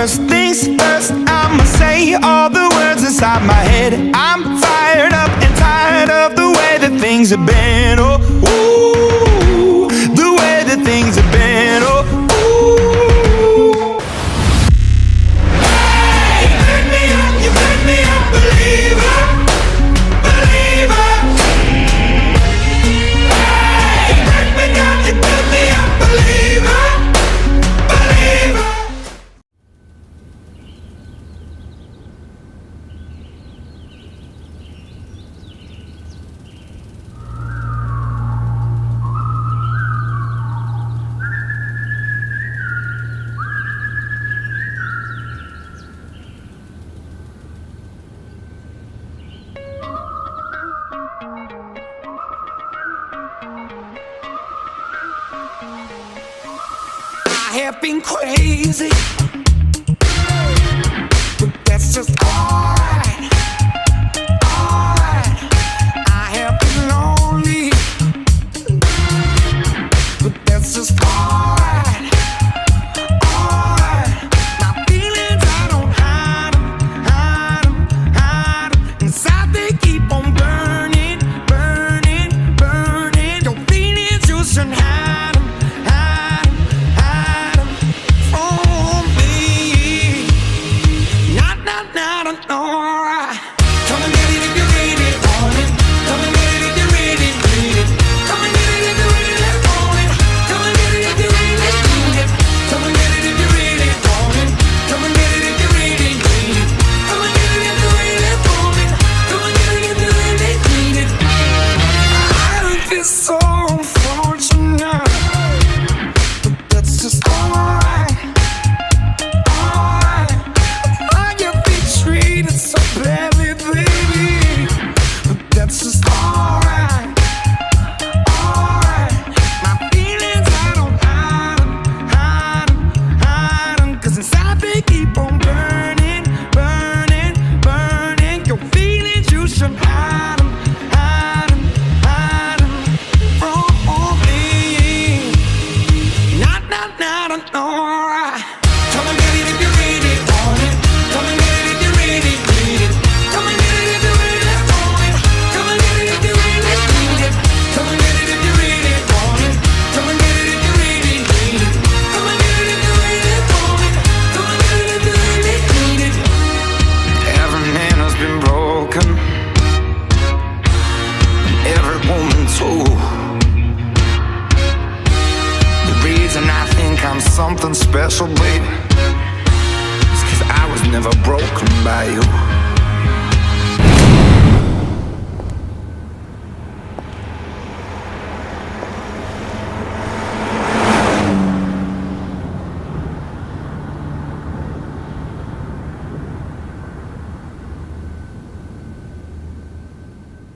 First things first, I'ma say all the words inside my head. I'm fired up and tired of the way that things have been. Oh, ooh, the way that things have been. Oh, ooh. Hey, you pick me up, believer, believer. Hey, you pick me up, believer, believer. I have been crazy, but that's just alright, alright. I have been lonely, but that's just alright, alright. My feelings, I don't hide 'em, hide 'em, hide 'em. Inside they keep on burning, burning, burning. Your feelings, you shouldn't hide 'em, hide 'em, hide 'em from me. Not, alright. Come and get it if you really want it. Come and get it if you really need it. Come and get it if you really want it. Come and get it if you really need it. Come and get it if you really want it. Come and get it if you really need it. Come and get it if you really want it. Come and get it if you really need it. I feel so unfortunate, but that's just alright, alright. I get treated so badly, baby, but that's just alright, alright. My feelings, I don't hide 'em, hide 'em, hide 'em. 'Cause inside they keep on burning, burning, burning. Your feelings, you should hide 'em, hide 'em, hide 'em from me. Not, alright. Come and get it if you really want it. Come and get it if you really need it. Come and get it if you really want it. Come and get it if you really need it. Come and get it if you really want it. Come and get it if you really need it. Come and get it if you really want it. Come and get it if you really need it. Every man has been broken, every woman too. The reason I think I'm something special, baby,